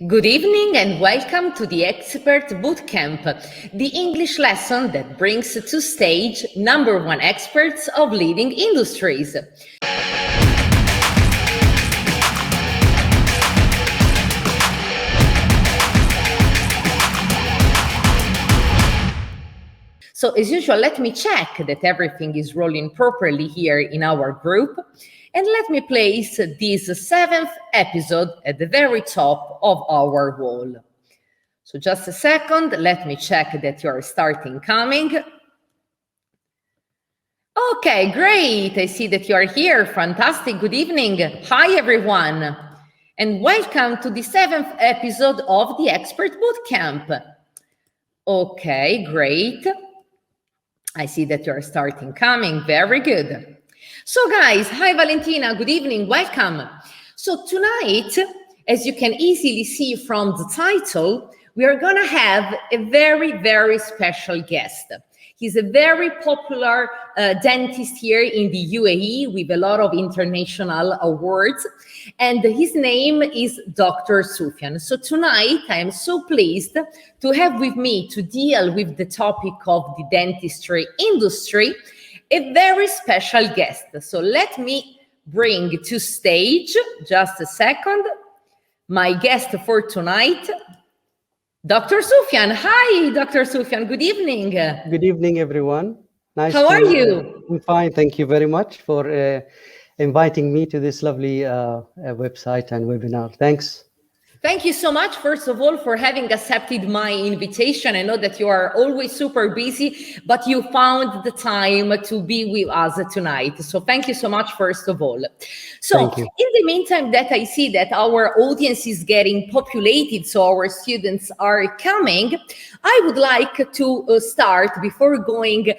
Good evening and welcome to the Expert Bootcamp, the English lesson that brings to stage #1 experts of leading industries. So as usual, let me check that everything is rolling properly here in our group. And let me place this 7th episode at the very top of our wall. So just a second, let me check that you are starting coming. Okay, great. I see that you are here. Fantastic. Good evening. Hi, everyone. And welcome to the 7th episode of the Expert Bootcamp. Okay, great. I see that you are starting coming. Very good. So guys, hi Valentina, good evening, welcome. So tonight, as you can easily see from the title, we are gonna have a very, very special guest. He's a very popular dentist here in the UAE with a lot of international awards, and his name is Dr. Sufyan. So tonight, I am so pleased to have with me to deal with the topic of the dentistry industry, a very special guest. So let me bring to stage, just a second, my guest for tonight, Dr. Sufyan. Hi, Dr. Sufyan. Good evening. Good evening, everyone. Nice. How are you? I'm fine. Thank you very much for inviting me to this lovely website and webinar. Thanks. Thank you so much, first of all, for having accepted my invitation. I know that you are always super busy, but you found the time to be with us tonight. So thank you so much, first of all. So in the meantime that I see that our audience is getting populated, so our students are coming, I would like to start before going,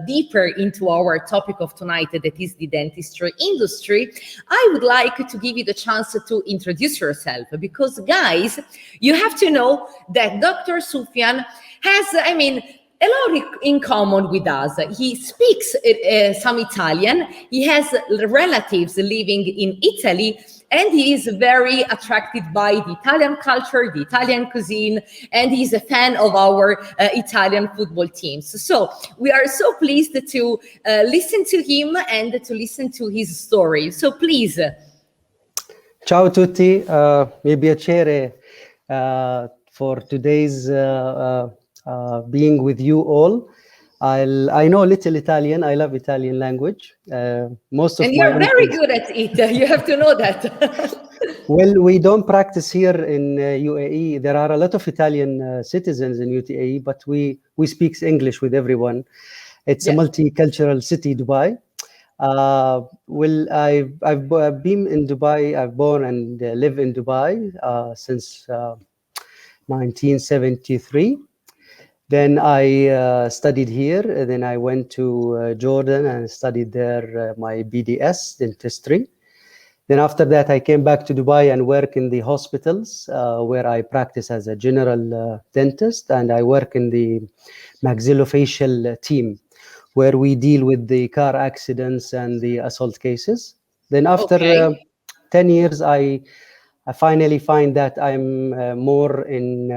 deeper into our topic of tonight, that is the dentistry industry. I would like to give you the chance to introduce yourself, because guys, you have to know that Dr. Sufyan has, a lot in common with us. He speaks some Italian, he has relatives living in Italy, and he is very attracted by the Italian culture, the Italian cuisine, and he's a fan of our Italian football teams. So we are so pleased to listen to him and to listen to his story. So please. Ciao a tutti, mi è piacere for today's being with you all. I know a little Italian. I love Italian language. Most of and you're very good at it. You have to know that. Well, we don't practice here in UAE. There are a lot of Italian citizens in UAE, but we speak English with everyone. It's a multicultural city, Dubai. Well, I've been in Dubai. I've born and live in Dubai since 1973. Then I studied here. Then I went to Jordan and studied there my BDS, dentistry. Then after that, I came back to Dubai and work in the hospitals where I practice as a general dentist, and I work in the maxillofacial team, where we deal with the car accidents and the assault cases. Then after 10 years, I finally find that I'm more in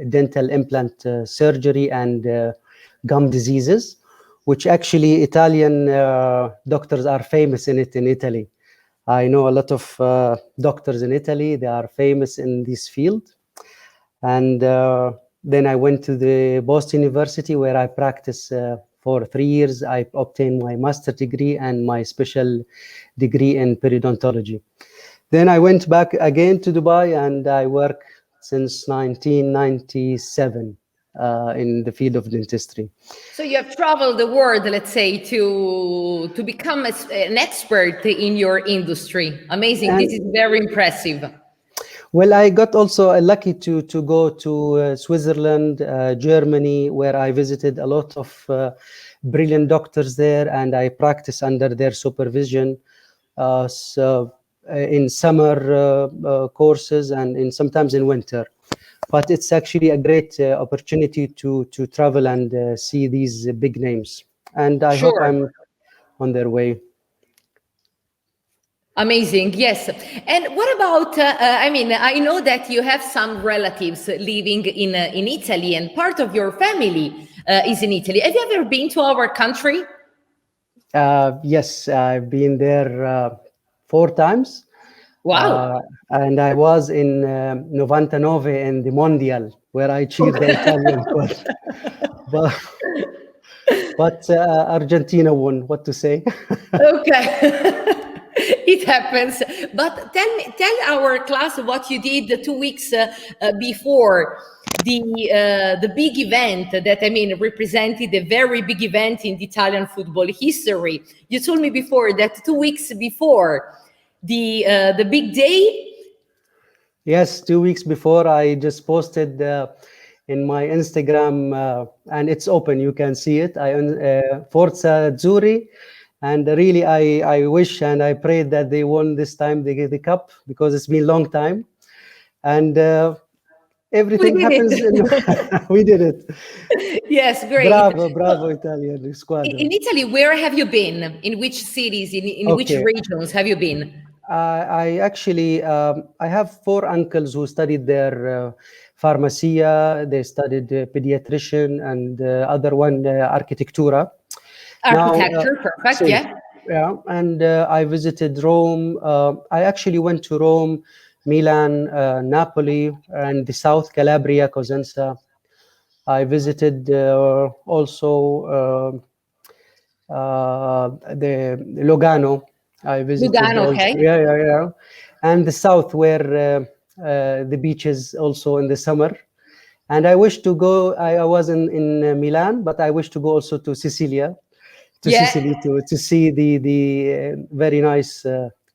dental implant surgery and gum diseases, which actually Italian doctors are famous in it in Italy. I know a lot of doctors in Italy. They are famous in this field. And then I went to the Boston University, where I practiced for 3 years. I obtained my master's degree and my special degree in periodontology. Then I went back again to Dubai, and I work since 1997 in the field of dentistry. So you have traveled the world, let's say, to become an expert in your industry. Amazing. This is very impressive. Well, I got also lucky to go to Switzerland, Germany, where I visited a lot of brilliant doctors there, and I practiced under their supervision. So in summer courses and sometimes in winter. But it's actually a great opportunity to travel and see these big names. And I hope I'm on their way. Amazing, yes. And what about, I mean, I know that you have some relatives living in Italy, and part of your family is in Italy. Have you ever been to our country? Yes, I've been there 4 times. Wow. And I was in 99 in the Mondial, where I cheered the Italian squad. But Argentina won, what to say? Okay. It happens. But tell our class what you did the 2 weeks before the big event that, I mean, represented a very big event in the Italian football history. You told me before that 2 weeks before the big day. Yes, 2 weeks before, I just posted in my Instagram, and it's open, you can see it. Forza Azzurri. And really, I wish and I prayed that they won this time, they get the cup, because it's been a long time. And everything happens. We did it. Yes, great. Bravo, Italian squad. In Italy, where have you been? In which cities, in which regions have you been? I actually, I have 4 uncles who studied there, Farmacia, they studied pediatrician, and other one, Architettura. Architecture, perfect, yeah. Yeah, and I visited Rome. I actually went to Rome, Milan, Napoli, and the South, Calabria, Cosenza. I visited also the Lugano. I visited Lugano, also. okay. Yeah. And the South, where the beaches also in the summer. And I wish to go, I was in Milan, but I wish to go also to Sicilia. Sicily to see the very nice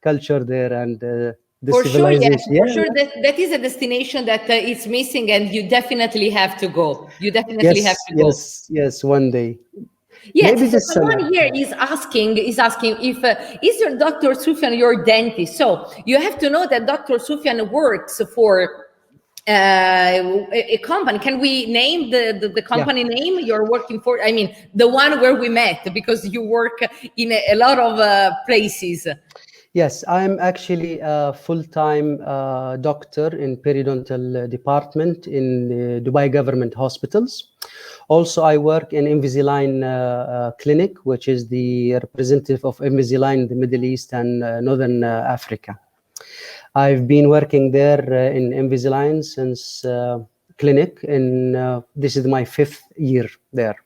culture there and the for civilization. Sure, yes. For sure, that is a destination that is missing, and you definitely have to go. You definitely have to go. Yes, one day. Yes, maybe this summer. Someone here is asking if is your Dr. Sufyan your dentist? So you have to know that Dr. Sufyan works for a company. Can we name the company name you're working for? I mean, the one where we met, because you work in a lot of places. Yes, I'm actually a full-time doctor in periodontal department in the Dubai government hospitals. Also, I work in Invisalign clinic, which is the representative of Invisalign in the Middle East and Northern Africa. I've been working there in Invisalign since clinic, and this is my 5th year there.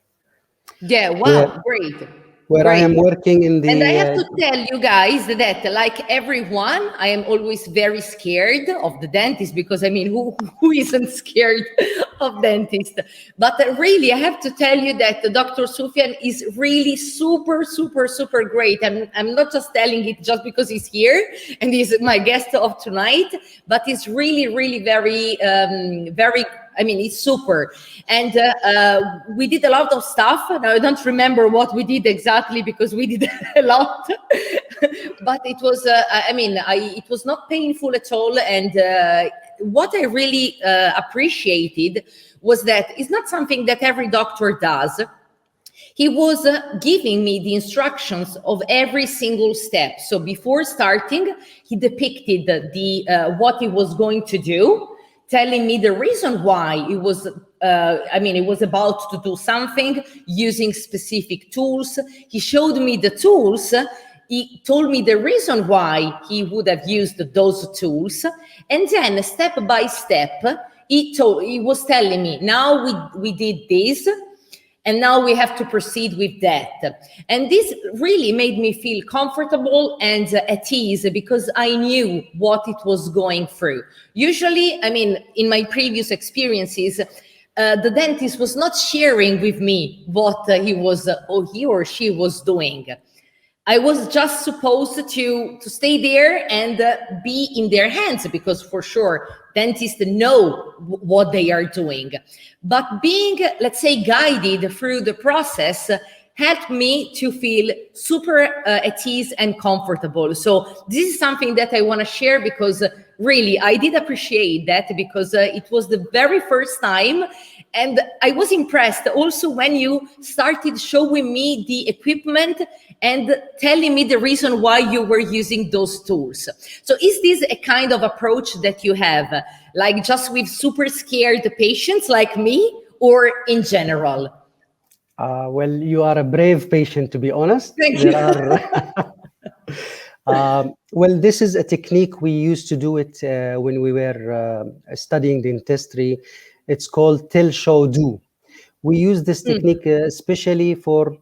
Yeah, wow, great. Where I am working in the... And I have to tell you guys that, like everyone, I am always very scared of the dentist, because, I mean, who isn't scared of dentist? But really, I have to tell you that Dr. Sufyan is really super, super, super great. I'm not just telling it just because he's here and he's my guest of tonight, but he's really, really very, very, I mean, it's super. And we did a lot of stuff. Now, I don't remember what we did exactly, because we did a lot. But it was, it was not painful at all. And what I really appreciated was that it's not something that every doctor does. He was giving me the instructions of every single step. So before starting, he depicted what he was going to do, telling me the reason why it was, it was about to do something using specific tools. He showed me the tools. He told me the reason why he would have used those tools. And then step by step, he was telling me, now we did this, and now we have to proceed with that. And this really made me feel comfortable and at ease, because I knew what it was going through. Usually, I mean, in my previous experiences, the dentist was not sharing with me what he or she was doing. I was just supposed to stay there and be in their hands, because for sure, dentists know what they are doing. But being, let's say, guided through the process helped me to feel super at ease and comfortable. So this is something that I want to share, because really, I did appreciate that, because it was the very first time, And I was impressed also when you started showing me the equipment and telling me the reason why you were using those tools. So is this a kind of approach that you have, like just with super scared patients like me, or in general? Well, you are a brave patient, to be honest. Thank you. Well, this is a technique we used to do it when we were studying dentistry. It's called tell, show, do. We use this technique especially for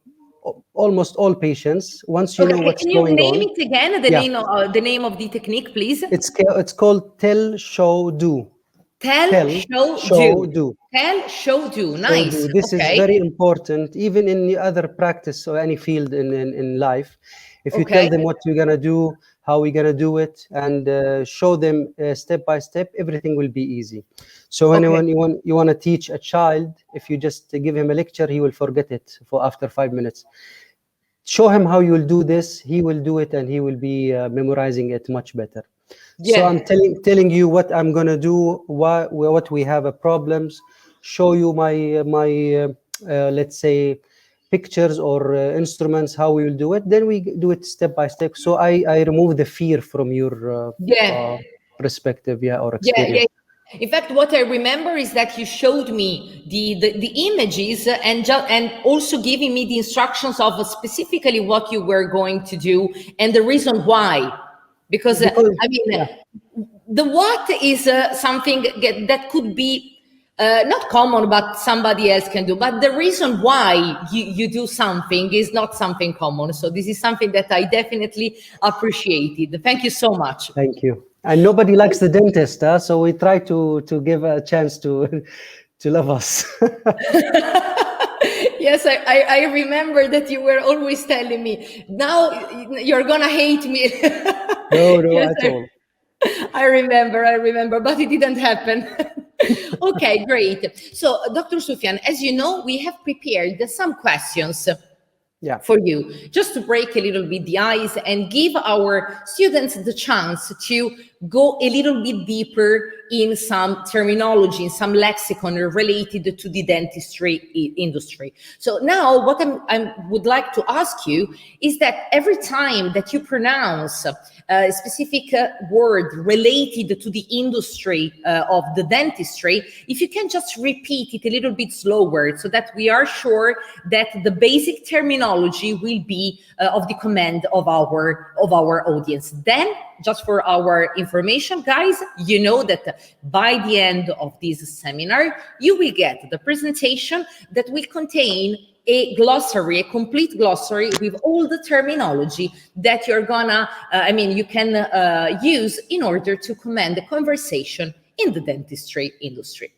almost all patients. Once you know what's Can you going name on. it again? The Yeah. name of the technique, please. It's called tell, show, do. Tell, show, show, do. do. Tell, show, do. So Nice. this is Okay. very important, even in the other practice or any field in life. If you Okay. tell them what you're gonna do, how we're gonna do it, and show them step by step, everything will be easy. So when you want to teach a child, if you just give him a lecture, he will forget it for after 5 minutes. Show him how you will do this, he will do it, and he will be memorizing it much better. Yeah. So I'm telling you what I'm gonna do, what we have problems, show you my let's say pictures or instruments, how we will do it. Then we do it step by step. So I remove the fear from your perspective, or experience. Yeah. In fact, what I remember is that you showed me the images and also giving me the instructions of specifically what you were going to do and the reason why. Because the what is something that could be not common, but somebody else can do. But the reason why you do something is not something common. So this is something that I definitely appreciated. Thank you so much. Thank you. And nobody likes the dentist, so we try to give a chance to love us. Yes, I remember that you were always telling me, now you're gonna hate me. No, Yes, at all. I remember, but it didn't happen. Okay, great. So, Dr. Sufyan, as you know, we have prepared some questions for you, just to break a little bit the ice and give our students the chance to go a little bit deeper in some terminology, in some lexicon related to the dentistry industry. So now what I would like to ask you is that every time that you pronounce a specific word related to the industry of the dentistry, if you can just repeat it a little bit slower so that we are sure that the basic terminology will be of the command of our audience. Then, just for our information, guys, you know that by the end of this seminar, you will get the presentation that will contain a glossary, a complete glossary with all the terminology that you're gonna, you can use in order to command the conversation in the dentistry industry.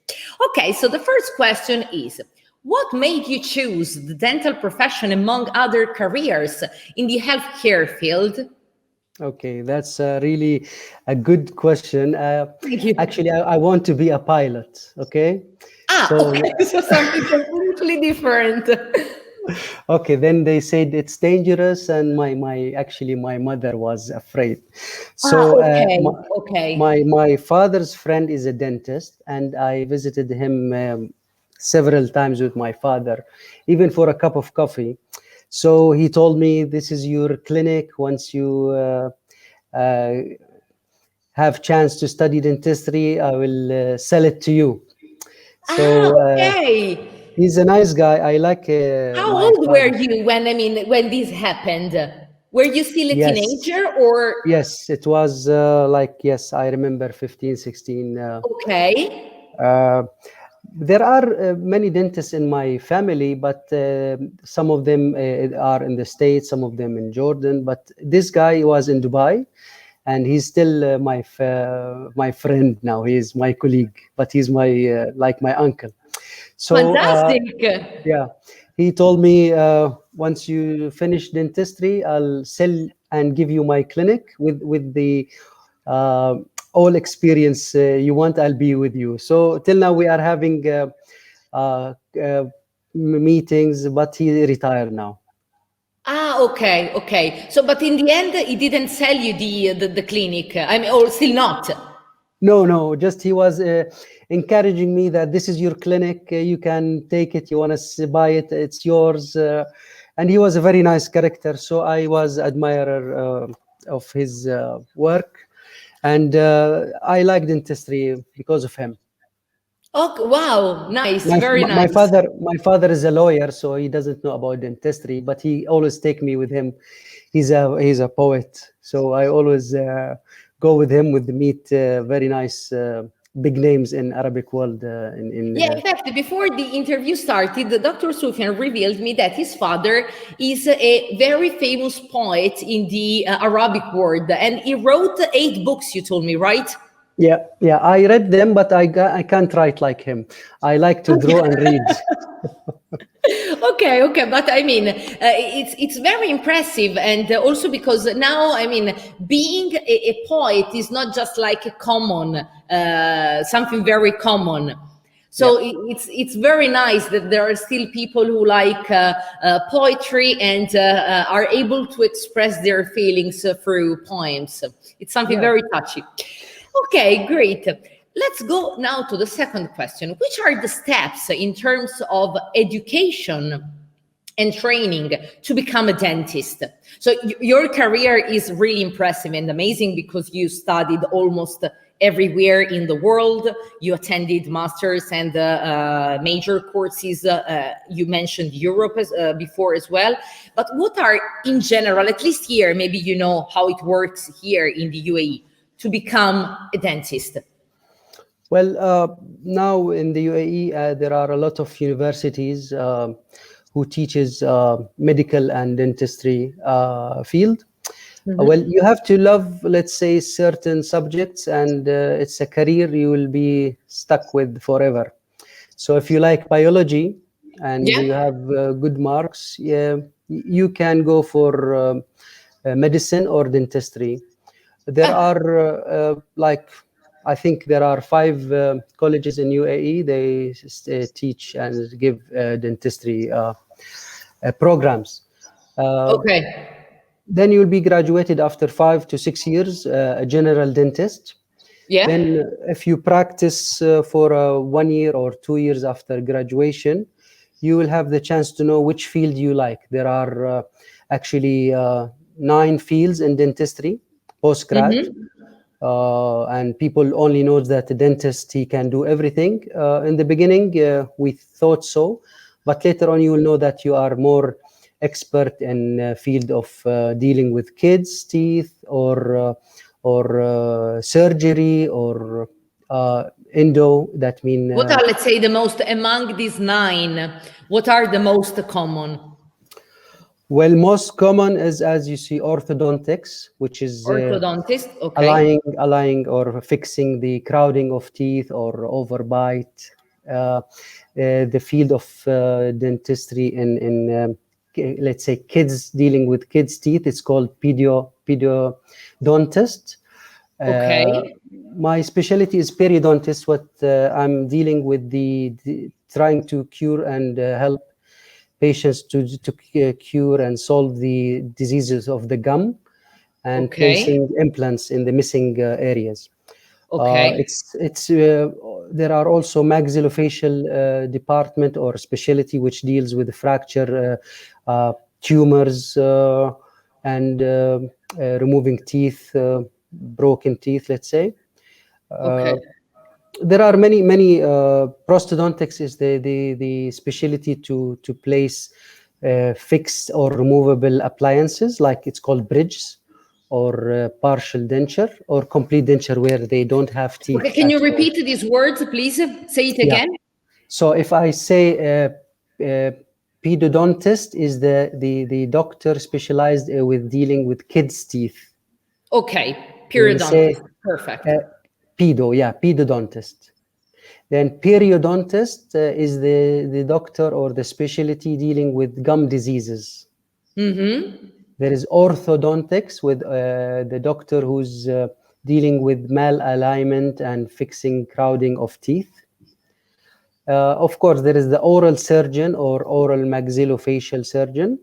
Okay, so the first question is, what made you choose the dental profession among other careers in the healthcare field? Okay, that's really a good question. Thank you. Actually, I want to be a pilot, okay? Okay, so something completely different. Okay, then they said it's dangerous, and my mother was afraid. So my father's friend is a dentist, and I visited him several times with my father, even for a cup of coffee. So he told me, this is your clinic. Once you have chance to study dentistry, I will sell it to you. So he's a nice guy. I like. How old were you when this happened? Were you still a teenager or? Yes, it was I remember 15, 16. Okay. There are many dentists in my family, but some of them are in the States, some of them in Jordan. But this guy was in Dubai, and he's still my friend now. He is my colleague, but he's my like my uncle. So fantastic. He told me, once you finish dentistry, I'll sell and give you my clinic with the all experience you want. I'll be with you. So till now we are having meetings, but he retired now. Okay. So, but in the end, he didn't sell you the clinic. Or still not. No, just he was encouraging me that this is your clinic, you can take it, you want to buy it, it's yours. And he was a very nice character, so I was admirer of his work, and I like dentistry because of him. Oh, wow, nice, My, very my nice. father is a lawyer, so he doesn't know about dentistry, but he always take me with him. He's a poet, so I always go with him with the meet very nice big names in Arabic world. Yeah, in fact, before the interview started, Dr. Sufyan revealed me that his father is a very famous poet in the Arabic world, and he wrote 8 books, you told me, right? Yeah, I read them, but I can't write like him. I like to draw and read. Okay, but I mean, it's very impressive, and also because now, I mean, being a poet is not just like a common, something very common. So it's very nice that there are still people who like poetry and are able to express their feelings through poems. It's something very touchy. Okay, great. Let's go now to the second question. Which are the steps in terms of education and training to become a dentist? So your career is really impressive and amazing because you studied almost everywhere in the world. You attended masters and major courses. You mentioned Europe before as well. But what are, in general, at least here, maybe you know how it works here in the UAE, to become a dentist? Well, now in the UAE, there are a lot of universities who teaches medical and dentistry field. Well, you have to love, let's say, certain subjects, and it's a career you will be stuck with forever. So if you like biology and you have good marks, you can go for medicine or dentistry. There are I think there are 5 colleges in UAE. They teach and give dentistry programs. Okay. Then you'll be graduated after 5 to 6 years, a general dentist. Yeah. Then if you practice for 1 year or 2 years after graduation, you will have the chance to know which field you like. There are actually 9 fields in dentistry, post-grad. And people only know that the dentist, he can do everything. In the beginning, we thought so, but later on you will know that you are more expert in field of dealing with kids' teeth or surgery or endo. That mean What are, let's say, the most, among these 9, what are the most common? well, most common is, as you see, orthodontics, which is Orthodontist, okay. aligning or fixing the crowding of teeth or overbite. The field of dentistry in let's say kids, dealing with kids' teeth, it's called pediodontist. Okay. My specialty is periodontist. What I'm dealing with the trying to cure and help patients to cure and solve the diseases of the gum and placing implants in the missing areas. Okay. There are also maxillofacial department or specialty which deals with fracture, tumors, and removing teeth, broken teeth, let's say. There are many prosthodontics is the specialty to place fixed or removable appliances, like it's called bridges or partial denture or complete denture where they don't have teeth. Okay, can you repeat these words, please? Say it again. So if I say pedodontist is the doctor specialized with dealing with kids' teeth. Okay, periodontist, perfect. Pedodontist. Then periodontist is the doctor or the specialty dealing with gum diseases. There is orthodontics with the doctor who's dealing with malalignment and fixing crowding of teeth. Of course, there is the oral surgeon or oral maxillofacial surgeon,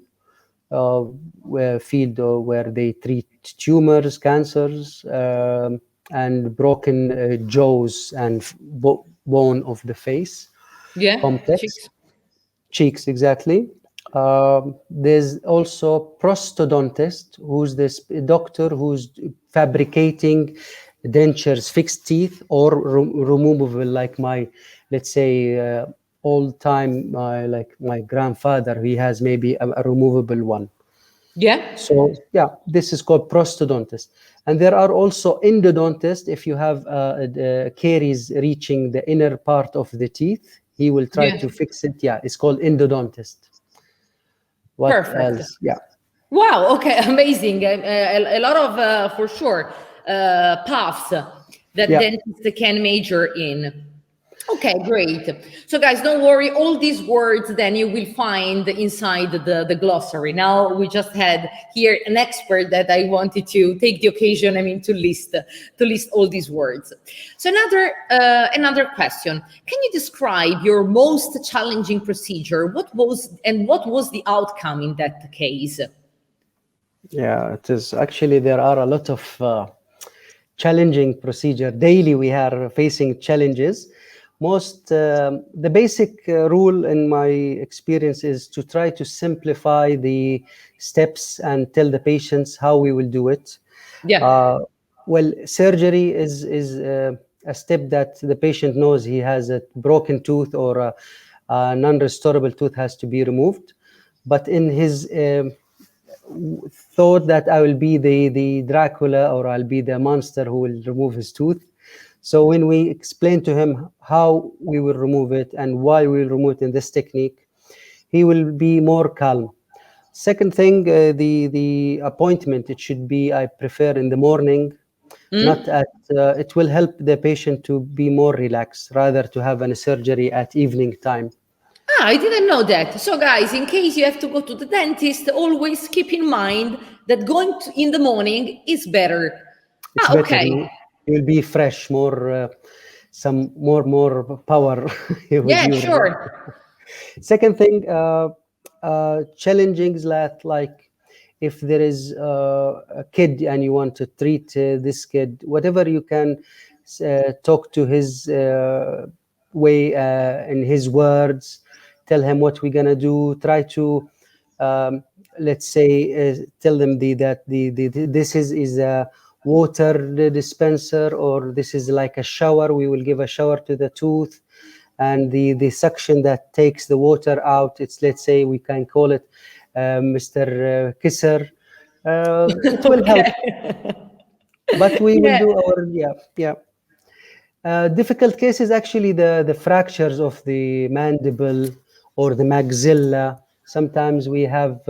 field where they treat tumors, cancers, and broken jaws and bone of the face. Yeah. Complex. Cheeks, exactly. There's also prostodontist, who's this doctor who's fabricating dentures, fixed teeth, or removable, like let's say, old time, like my grandfather, he has maybe a removable one. Yeah. So yeah, this is called prostodontist. And there are also endodontists. If you have caries reaching the inner part of the teeth, he will try Yeah. to fix it. Yeah, it's called endodontist. What Perfect. else? Yeah. Wow. Okay. Amazing. A lot of, for sure, paths that Yeah. dentists can major in. Okay, great. So guys, don't worry, all these words then you will find inside the glossary. Now we just had here an expert that I wanted to take the occasion, to list all these words. So another question. Can you describe your most challenging procedure? What was the outcome in that case? Yeah, it is actually, there are a lot of challenging procedure. Daily we are facing challenges. The basic rule in my experience is to try to simplify the steps and tell the patients how we will do it. Yeah. Well, surgery is a step that the patient knows he has a broken tooth or a non-restorable tooth has to be removed. But in his thought that I will be the Dracula, or I'll be the monster who will remove his tooth. So when we explain to him how we will remove it and why we will remove it in this technique, he will be more calm. Second thing, the appointment, it should be, I prefer in the morning, not at, it will help the patient to be more relaxed rather to have a surgery at evening time. I didn't know that. So guys, in case you have to go to the dentist, always keep in mind that going in the morning is better. It's better. Okay. You will be fresh, more some more power with Yeah, your. sure. Second thing, challenging that, like if there is a kid and you want to treat this kid, whatever you can talk to his way in his words, tell him what we're gonna do. Try to let's say tell them that this is a water dispenser, or this is like a shower. We will give a shower to the tooth, and the suction that takes the water out, it's, let's say, we can call it Mr. Kisser. It will help, but we will do our difficult cases, actually the fractures of the mandible or the maxilla. Sometimes we have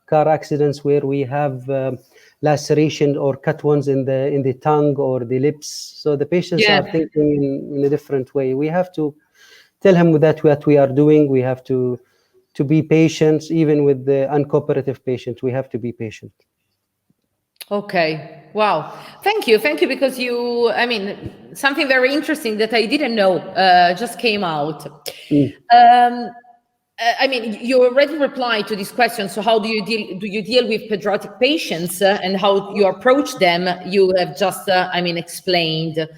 car accidents where we have laceration or cut ones in the tongue or the lips. So the patients are thinking in a different way. We have to tell him that what we are doing. We have to be patient, even with the uncooperative patient. We have to be patient. Okay. Wow. Thank you, because you, something very interesting that I didn't know just came out. You already replied to this question. So how do you deal with pediatric patients and how you approach them? You have just, explained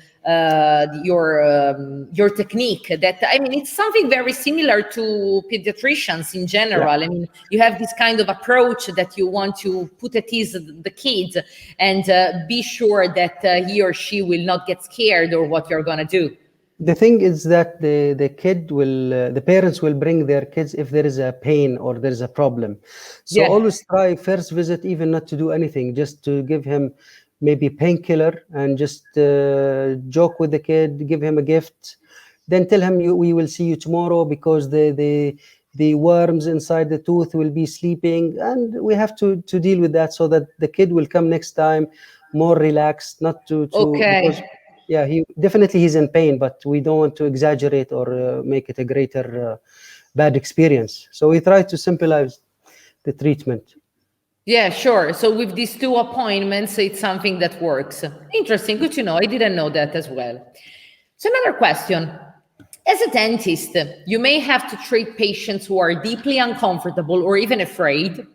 your technique. That it's something very similar to pediatricians in general. Yeah. You have this kind of approach that you want to put at ease the kids and be sure that he or she will not get scared or what you're gonna do. The thing is that the kid will, the parents will bring their kids if there is a pain or there is a problem. So always try first visit even not to do anything, just to give him maybe painkiller and just joke with the kid, give him a gift. Then tell him we will see you tomorrow because the worms inside the tooth will be sleeping, and we have to deal with that so that the kid will come next time more relaxed, not to because he's in pain, but we don't want to exaggerate or make it a greater bad experience. So we try to simplify the treatment. Yeah, sure. So with these 2 appointments, it's something that works. Interesting. Good to know. I didn't know that as well. So another question. As a dentist, you may have to treat patients who are deeply uncomfortable or even afraid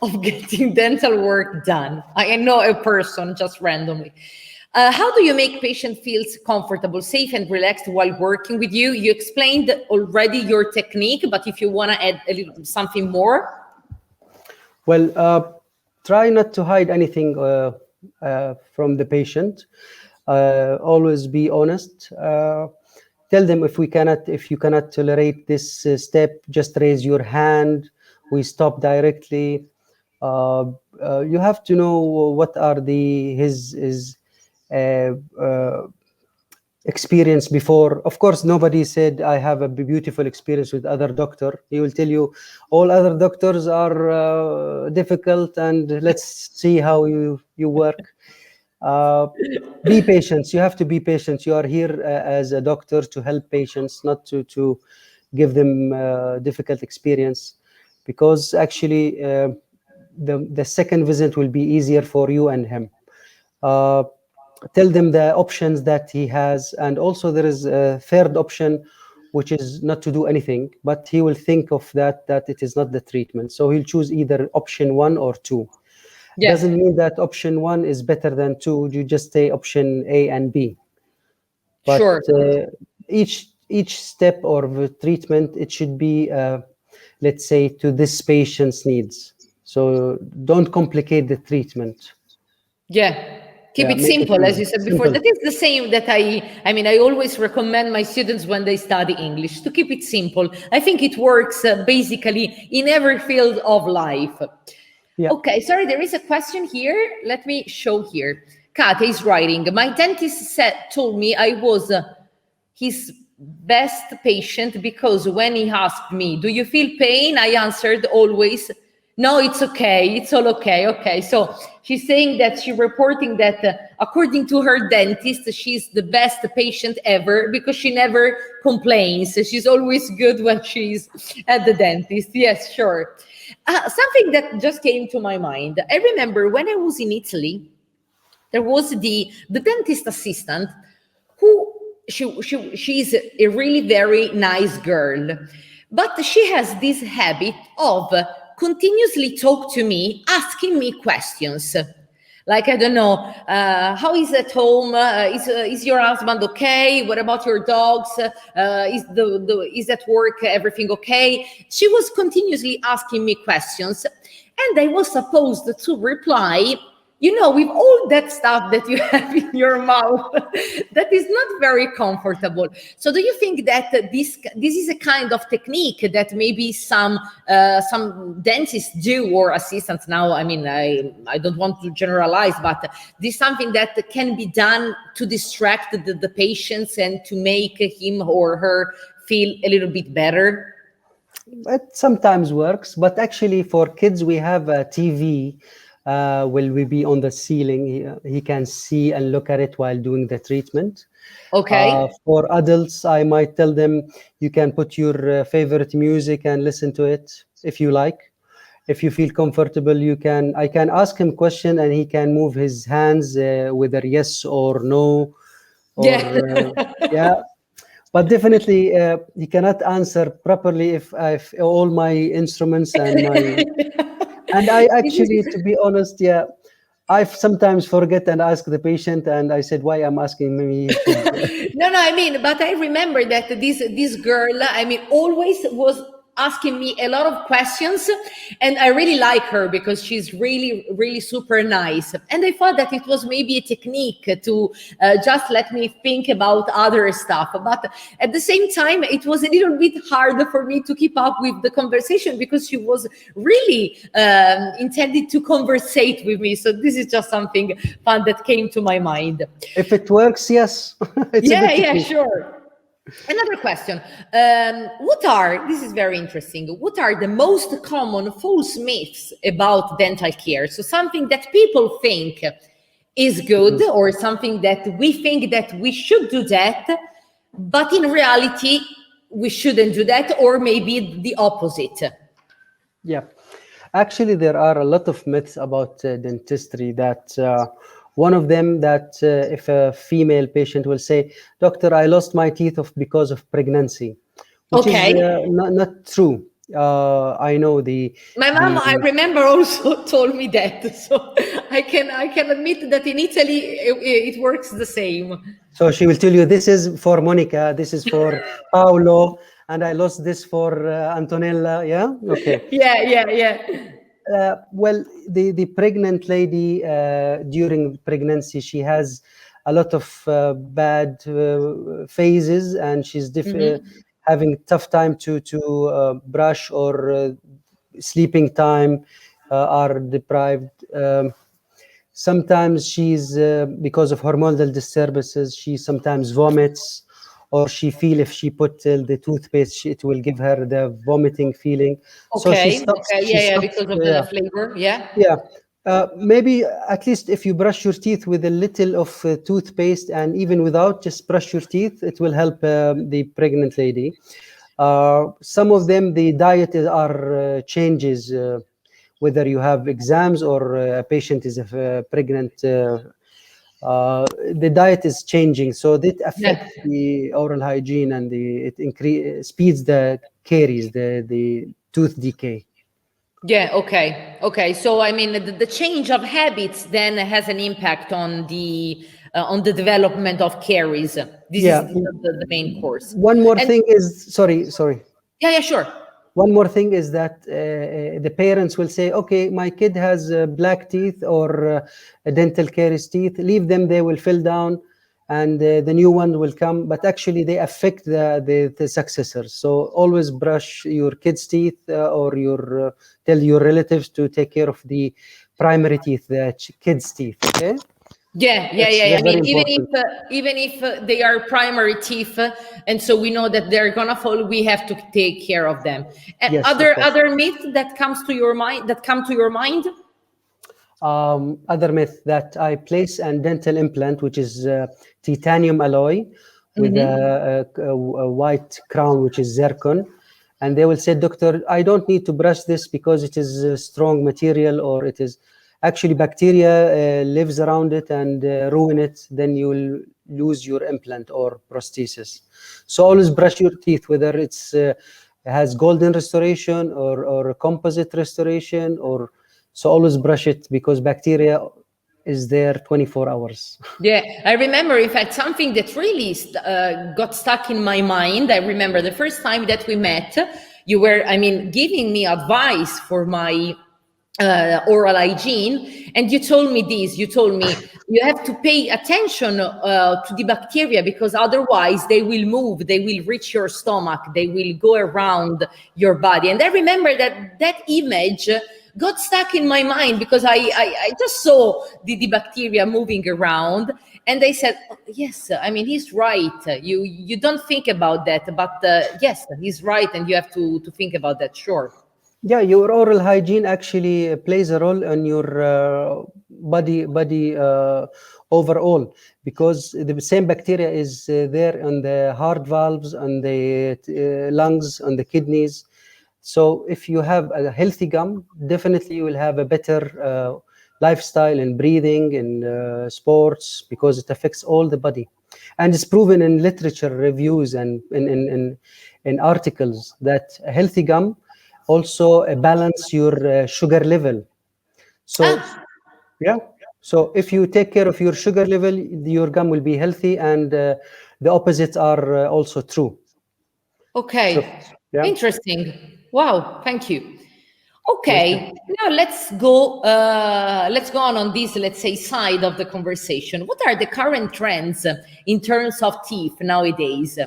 of getting dental work done. I know a person just randomly. How do you make patient feels comfortable, safe, and relaxed while working with you? You explained already your technique, but if you want to add a little something more. Well, try not to hide anything from the patient. Always be honest. Tell them if you cannot tolerate this step, just raise your hand. We stop directly. You have to know what are his experience before. Of course, nobody said I have a beautiful experience with other doctor. He will tell you all other doctors are difficult, and let's see how you work. Be patient. You have to be patient. You are here as a doctor to help patients, not to give them difficult experience, because actually the second visit will be easier for you and him. Tell them the options that he has, and also there is a third option, which is not to do anything, but he will think of that it is not the treatment, so he'll choose either option 1 or 2. Yeah. Doesn't mean that option 1 is better than 2. You just say option A and B. But Sure. Each step of the treatment, it should be let's say to this patient's needs. So don't complicate the treatment. Yeah. Keep it make simple, as you said before. simple. That is the same that I always recommend my students when they study English, to keep it simple. I think it works basically in every field of life. Yeah. Okay, sorry, there is a question here. Let me show here. Kate is writing, my dentist told me I was his best patient because when he asked me, do you feel pain? I answered always, no, it's okay. It's all okay. Okay. So she's saying that she's reporting that according to her dentist, she's the best patient ever because she never complains. She's always good when she's at the dentist. Yes, sure. Something that just came to my mind. I remember when I was in Italy, there was the dentist assistant who she's a really very nice girl, but she has this habit of continuously talk to me, asking me questions. Like, I don't know, how is at home? Is your husband okay? What about your dogs? Is at work everything okay? She was continuously asking me questions, and I was supposed to reply, with all that stuff that you have in your mouth, that is not very comfortable. So do you think that this is a kind of technique that maybe some dentists do, or assistants now? I mean, I don't want to generalize, but this is something that can be done to distract the patients and to make him or her feel a little bit better? It sometimes works, but actually for kids, we have a TV. Will we be on the ceiling? He can see and look at it while doing the treatment. Okay. For adults, I might tell them you can put your favorite music and listen to it if you like. If you feel comfortable, I can ask him question and he can move his hands whether yes or no. Or, yeah. But definitely, he cannot answer properly if all my instruments and my... And I actually, to be honest, I sometimes forget and ask the patient, and I said, why I'm asking me? No, but I remember that this girl, always was asking me a lot of questions, and I really like her because she's really, really super nice. And I thought that it was maybe a technique to just let me think about other stuff. But at the same time, it was a little bit hard for me to keep up with the conversation because she was really intended to conversate with me. So this is just something fun that came to my mind. If it works, yes. Yeah, sure. Another question. This is very interesting. What are the most common false myths about dental care? So something that people think is good, or something that we think that we should do that, but in reality, we shouldn't do that, or maybe the opposite. Yeah. Actually, there are a lot of myths about dentistry that... one of them that if a female patient will say, doctor, I lost my teeth because of pregnancy, which is not true. I know my mom, I remember, also told me that. So I can admit that in Italy it works the same. So she will tell you, this is for Monica, this is for Paolo, and I lost this for Antonella. Yeah, okay. Yeah. Well, the pregnant lady during pregnancy, she has a lot of bad phases, and she's having tough time to brush, or sleeping time are deprived. Sometimes she's because of hormonal disturbances, she sometimes vomits, or she feel if she put the toothpaste, it will give her the vomiting feeling. So she stops. Yeah, because of the flavor. Yeah. Maybe at least if you brush your teeth with a little of toothpaste, and even without, just brush your teeth, it will help the pregnant lady. Some of them, the diet are changes, whether you have exams or a patient is pregnant. The diet is changing, so that affects the oral hygiene, and it speeds the caries, the tooth decay. Yeah, okay. So I mean, the change of habits then has an impact on the development of caries. This is the main course. One more thing is, sorry. Yeah, sure. One more thing is that the parents will say, okay, my kid has black teeth or dental caries teeth, leave them, they will fill down, and the new one will come. But actually, they affect the successors. So always brush your kids' teeth, or tell your relatives to take care of the primary teeth, the kids' teeth. Okay. Yeah. I mean, even if they are primary teeth, and so we know that they're gonna fall, we have to take care of them. Yes, other myths that come to your mind? Other myth, that I place a dental implant, which is titanium alloy with a white crown, which is zircon. And they will say, doctor, I don't need to brush this because it is a strong material, or it is actually bacteria lives around it and ruin it. Then you will lose your implant or prosthesis. So always brush your teeth, whether it's has golden restoration or composite restoration, or so always brush it, because bacteria is there 24 hours. Yeah, I remember, in fact, something that really got stuck in my mind. I remember the first time that we met, you were, giving me advice for my oral hygiene, and you told me this. You told me you have to pay attention to the bacteria, because otherwise they will move, they will reach your stomach, they will go around your body. And I remember that image got stuck in my mind, because I just saw the bacteria moving around, and I said, oh, yes, he's right. You don't think about that, but yes, he's right, and you have to think about that. Sure. Yeah, your oral hygiene actually plays a role on your body overall, because the same bacteria is there on the heart valves, on the lungs, on the kidneys. So if you have a healthy gum, definitely you will have a better lifestyle and breathing and sports, because it affects all the body. And it's proven in literature reviews and in articles that a healthy gum also balance your sugar level. So so if you take care of your sugar level, your gum will be healthy, and the opposites are also true. Okay. So, interesting. Wow, thank you. Okay, now let's go on this, let's say, side of the conversation. What are the current trends in terms of teeth nowadays?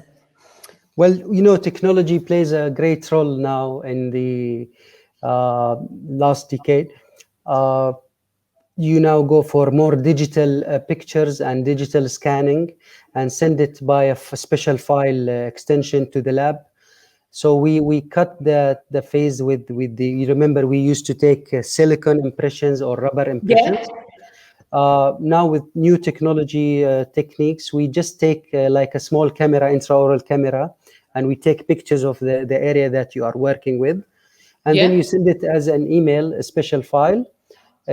Well, technology plays a great role now in the last decade. You now go for more digital pictures and digital scanning, and send it by a special file extension to the lab. So we cut the phase with the, you remember, we used to take silicone impressions or rubber impressions. Now with new technology techniques, we just take like a small camera, intraoral camera, and we take pictures of the area that you are working with. And then you send it as an email, a special file,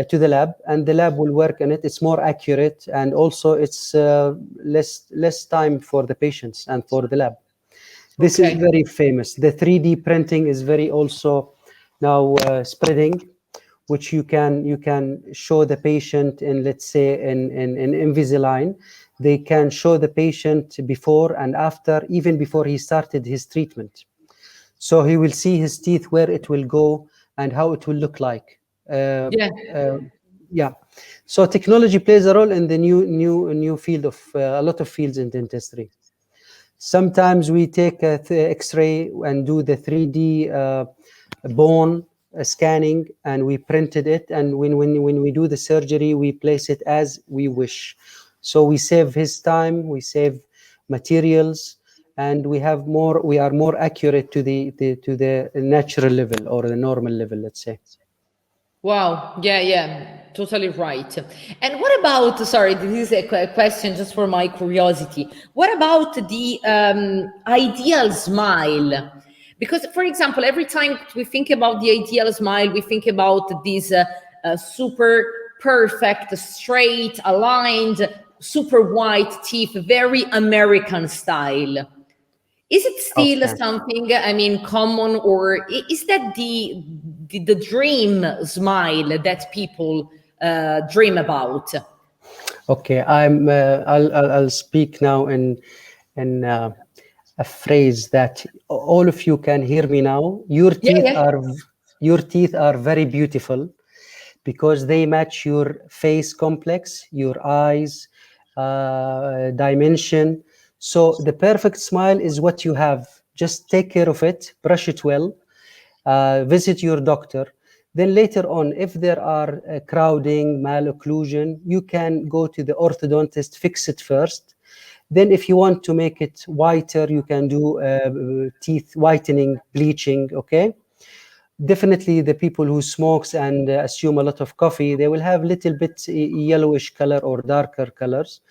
to the lab, and the lab will work on it. It's more accurate, and also it's less time for the patients and for the lab. This is very famous. The 3D printing is very also now spreading. which you can show the patient in, let's say, in Invisalign. They can show the patient before and after, even before he started his treatment. So he will see his teeth, where it will go and how it will look like. Yeah. So technology plays a role in the new field of a lot of fields in dentistry. Sometimes we take a X-ray and do the 3D bone scanning, and we printed it. And when we do the surgery, we place it as we wish. So we save his time, we save materials, and we are more accurate to the natural level or the normal level, let's say. Wow. Yeah, totally right. And what about, sorry, this is a question just for my curiosity. What about the ideal smile? Because, for example, every time we think about the ideal smile, we think about these super perfect, straight, aligned, super white teeth, very American style. Is it still something, I mean, common, or is that the dream smile that people dream about? Okay, I'll speak now in a phrase that all of you can hear me now. Your teeth are very beautiful because they match your face complex, your eyes, dimension. So the perfect smile is what you have. Just take care of it, brush it well, visit your doctor. Then later on, if there are crowding, malocclusion, you can go to the orthodontist, fix it first. Then if you want to make it whiter, you can do teeth whitening, bleaching, okay? Definitely the people who smokes and assume a lot of coffee, they will have little bit yellowish color or darker colors.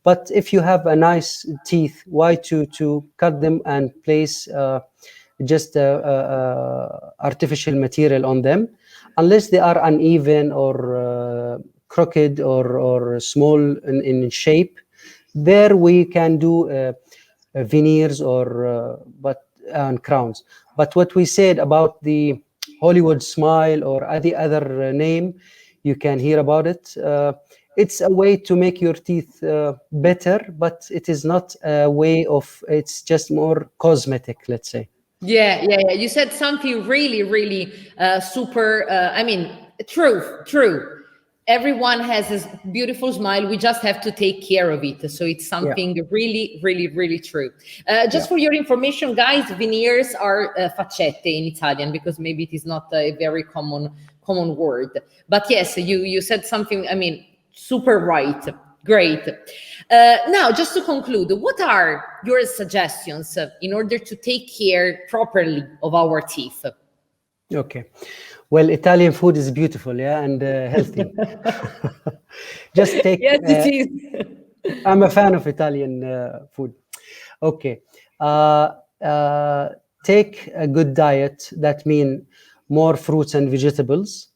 But if you have a nice teeth, why to cut them and place just artificial material on them, unless they are uneven or crooked or small in shape. There we can do veneers or and crowns. But what we said about the Hollywood smile or any other name, you can hear about it. It's a way to make your teeth better, but it is not a way of, it's just more cosmetic, let's say. Yeah. You said something really super, I mean, true. Everyone has this beautiful smile. We just have to take care of it. So it's something really true. Just for your information, guys, veneers are faccette in Italian, because maybe it is not a very common word. But yes, you said something, I mean, super right. Great. Now, just to conclude, what are your suggestions in order to take care properly of our teeth? Okay. Well, Italian food is beautiful, and healthy. Just take. Yes, it is. I'm a fan of Italian food. Okay. Take a good diet. That means more fruits and vegetables.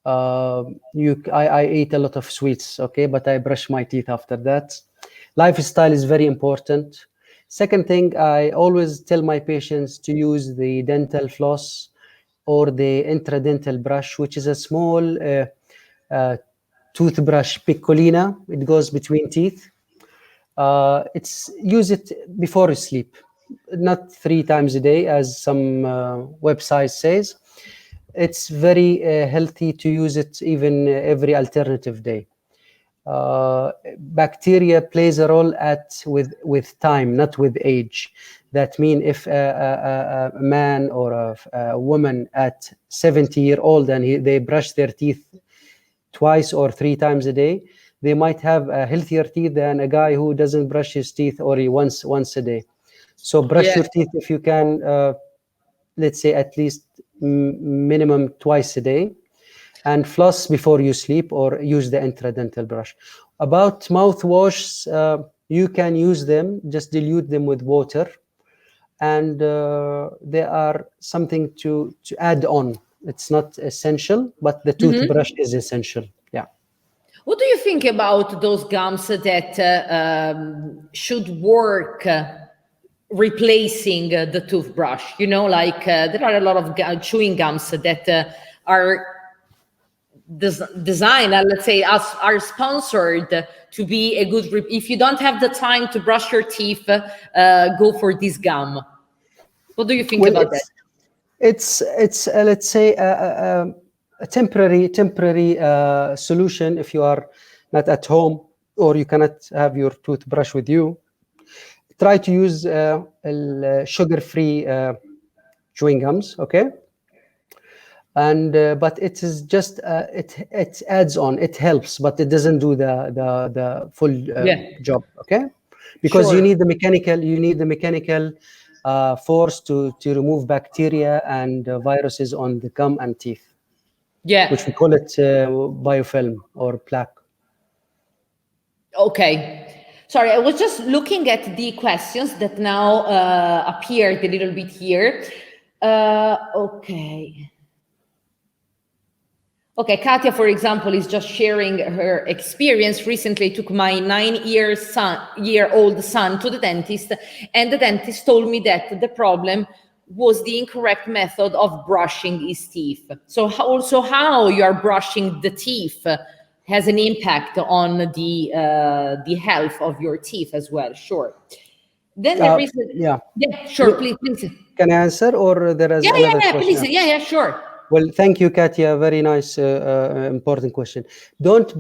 I eat a lot of sweets, okay, but I brush my teeth after that. Lifestyle is very important. Second thing, I always tell my patients to use the dental floss or the intradental brush, which is a small toothbrush piccolina. It goes between teeth. Use it before you sleep, not 3 times a day, as some website says. It's very healthy to use it even every alternative day. Bacteria plays a role with time, not with age. That means if a man or a woman at 70-year-old and they brush their teeth 2 or 3 times a day, they might have a healthier teeth than a guy who doesn't brush his teeth only once a day. So brush your teeth if you can, let's say at least minimum 2 a day, and floss before you sleep or use the intradental brush. About mouthwash, you can use them, just dilute them with water, and they are something to add on. It's not essential, but the toothbrush is essential. Yeah. What do you think about those gums that should work replacing the toothbrush? You know, like there are a lot of chewing gums that are design, let's say, are sponsored to be a good. If you don't have the time to brush your teeth, go for this gum. What do you think about that? It's let's say a temporary solution if you are not at home or you cannot have your toothbrush with you. Try to use sugar-free chewing gums, okay? And but it is just it adds on, it helps, but it doesn't do the full job, okay? Because you need the mechanical force to remove bacteria and viruses on the gum and teeth. Yeah, which we call it biofilm or plaque. Okay. Sorry, I was just looking at the questions that now appeared a little bit here. Okay. Okay, Katia, for example, is just sharing her experience. Recently took my 9-year-old son to the dentist, and the dentist told me that the problem was the incorrect method of brushing his teeth. So how you are brushing the teeth has an impact on the health of your teeth as well. Sure. Then there is sure, please. Can I answer, or there is another question? Please. Yeah, sure. Well, thank you, Katia. Very nice, important question. Don't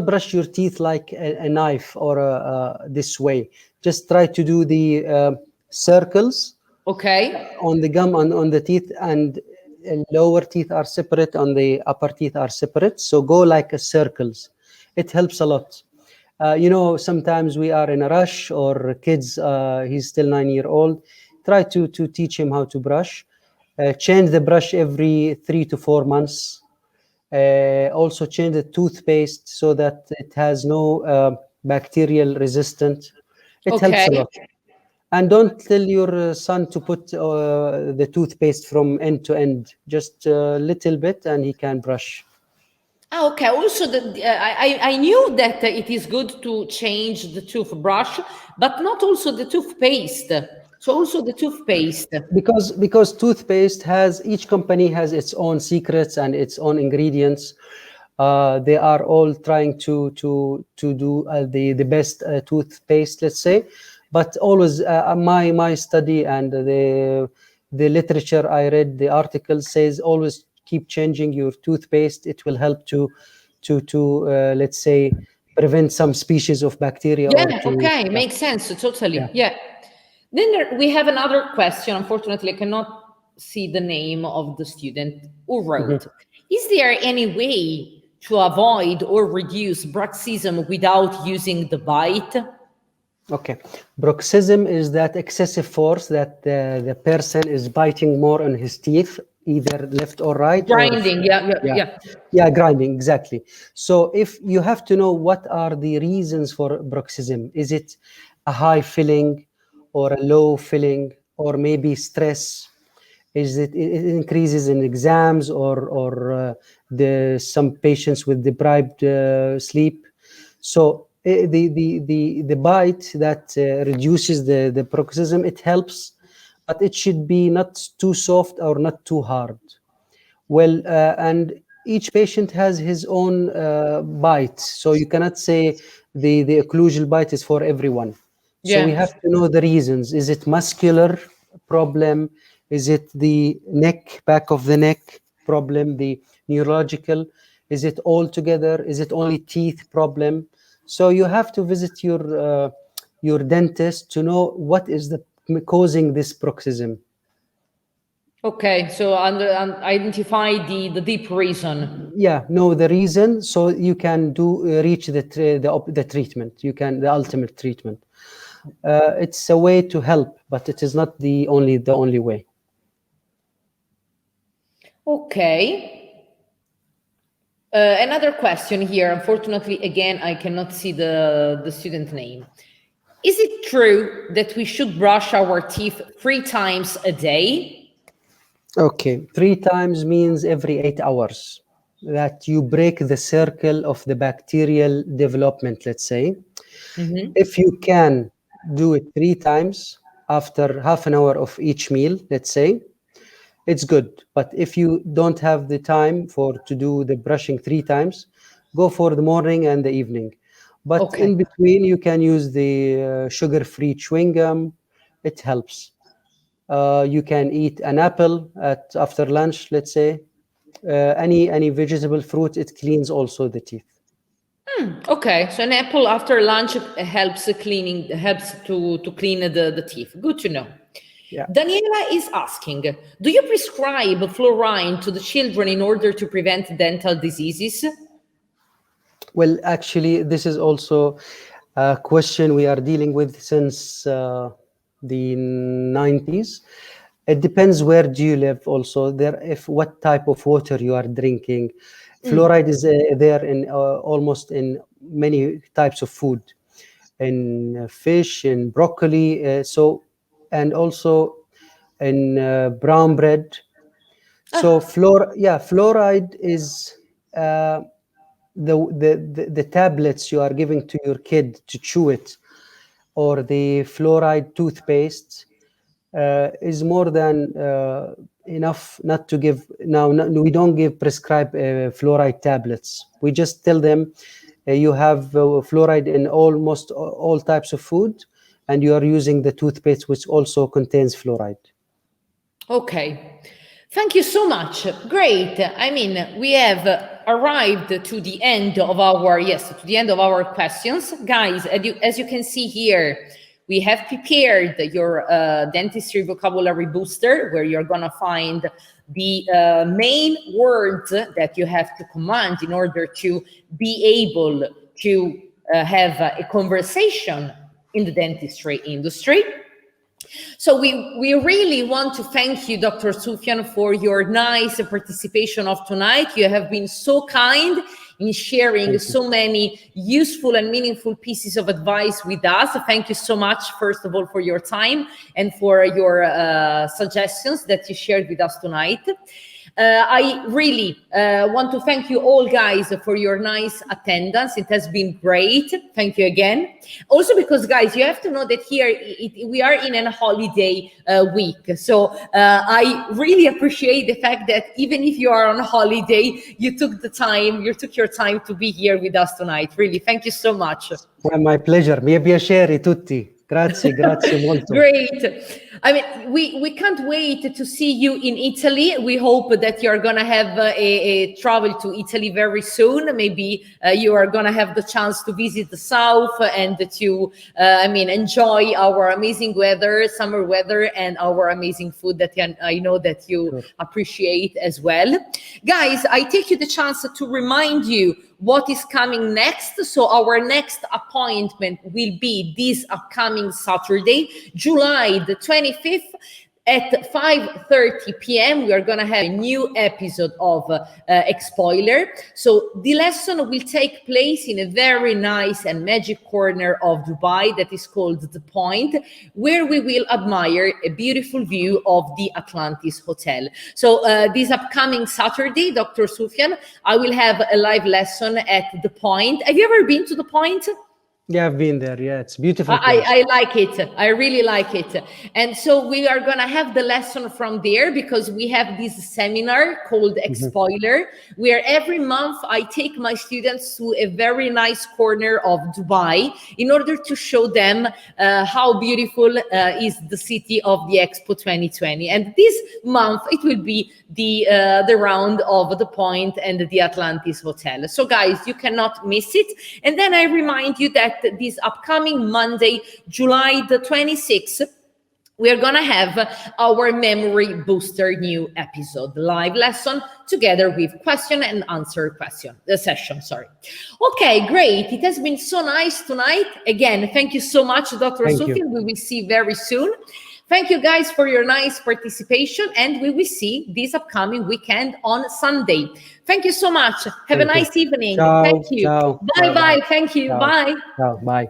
brush your teeth like a knife or this way. Just try to do the circles. Okay. On the gum and on the teeth, and lower teeth are separate, on the upper teeth are separate. So go like a circles. It helps a lot. Sometimes we are in a rush, or kids, he's still 9-year-old. Try to teach him how to brush. Change the brush every 3 to 4 months. Also change the toothpaste so that it has no bacterial resistant. It helps a lot. And don't tell your son to put the toothpaste from end to end, just a little bit, and he can brush. Okay. Also, I knew that it is good to change the toothbrush, but not also the toothpaste. So also the toothpaste. Because toothpaste each company has its own secrets and its own ingredients. They are all trying to do the best toothpaste, let's say. But always, my study and the literature I read, the article says always keep changing your toothpaste. It will help to let's say prevent some species of bacteria. Makes sense totally. Yeah. Then we have another question. Unfortunately, I cannot see the name of the student who wrote. Is there any way to avoid or reduce bruxism without using the bite? Okay, bruxism is that excessive force that the person is biting more on his teeth, either left or right. Grinding, grinding, exactly. So if you have to know what are the reasons for bruxism, is it a high filling or a low filling, or maybe stress? Is it increases in exams, or some patients with deprived sleep? So the bite that reduces the bruxism, it helps, but it should be not too soft or not too hard. Well, and each patient has his own bite, so you cannot say the occlusal bite is for everyone. So we have to know the reasons. Is it muscular problem? Is it the neck, back of the neck problem, the neurological? Is it all together? Is it only teeth problem? So you have to visit your dentist to know what is causing this bruxism. Okay, so identify the deep reason. Yeah, know the reason, so you can reach the treatment. You can the ultimate treatment. It's a way to help, but it is not the only way. Okay. Another question here. Unfortunately, again, I cannot see the student name. Is it true that we should brush our teeth 3 times a day? Okay, 3 times means every 8 hours. That you break the circle of the bacterial development, let's say. If you can do it 3 times after half an hour of each meal, let's say, it's good. But if you don't have the time to do the brushing 3 times, go for the morning and the evening. But Okay. in between, you can use the sugar-free chewing gum. It helps. You can eat an apple after lunch, let's say. Any vegetable fruit, it cleans also the teeth. Okay, so an apple after lunch helps to clean the teeth. Good to know. Yeah. Daniela is asking, do you prescribe fluoride to the children in order to prevent dental diseases? Well, actually, this is also a question we are dealing with since the 90s. It depends where do you live also. What type of water you are drinking. Fluoride is there in almost in many types of food, in fish, in broccoli, and also in brown bread. So fluoride is the tablets you are giving to your kid to chew it, or the fluoride toothpaste is more than enough not to give. Now, we don't give prescribed fluoride tablets. We just tell them you have fluoride in almost all types of food, and you are using the toothpaste, which also contains fluoride. Okay. Thank you so much. Great. I mean, we have arrived to the end of our questions. Guys, as you can see here, we have prepared your dentistry vocabulary booster, where you're going to find the main words that you have to command in order to be able to have a conversation in the dentistry industry. So we really want to thank you, Dr. Sufyan, for your nice participation of tonight. You have been so kind in sharing so many useful and meaningful pieces of advice with us. Thank you so much, first of all, for your time and for your suggestions that you shared with us tonight. I really want to thank you all, guys, for your nice attendance. It has been great. Thank you again. Also, because, guys, you have to know that here we are in a holiday week. So I really appreciate the fact that even if you are on holiday, you took your time to be here with us tonight. Really, thank you so much. Well, my pleasure. Mi è piacere, tutti. Grazie molto. Great. I mean, we can't wait to see you in Italy. We hope that you're going to have a travel to Italy very soon. Maybe you are going to have the chance to visit the south and to, enjoy our amazing weather, summer weather, and our amazing food that I know that you appreciate as well. Guys, I take you the chance to remind you what is coming next. So our next appointment will be this upcoming Saturday, July the 25th at 5:30 p.m. We are going to have a new episode of Spoiler. So the lesson will take place in a very nice and magic corner of Dubai that is called The Point, where we will admire a beautiful view of the Atlantis Hotel. So this upcoming Saturday, Dr. Sufyan, I will have a live lesson at The Point. Have you ever been to The Point? Yeah, I've been there. Yeah, it's beautiful. I like it. I really like it. And so we are going to have the lesson from there, because we have this seminar called Spoiler, where every month I take my students to a very nice corner of Dubai in order to show them how beautiful is the city of the Expo 2020. And this month it will be the round of The Point and the Atlantis Hotel. So guys, you cannot miss it. And then I remind you that this upcoming Monday, July the 26th, we are going to have our memory booster new episode, live lesson, together with question and answer session. Okay, great. It has been so nice tonight. Again, thank you so much, Dr. Sufyan. We will see you very soon. Thank you guys for your nice participation, and we will see this upcoming weekend on Sunday. Thank you so much. Have a nice evening. Ciao, Thank you. ciao. Bye. Thank you. Ciao. Bye. Ciao. Bye.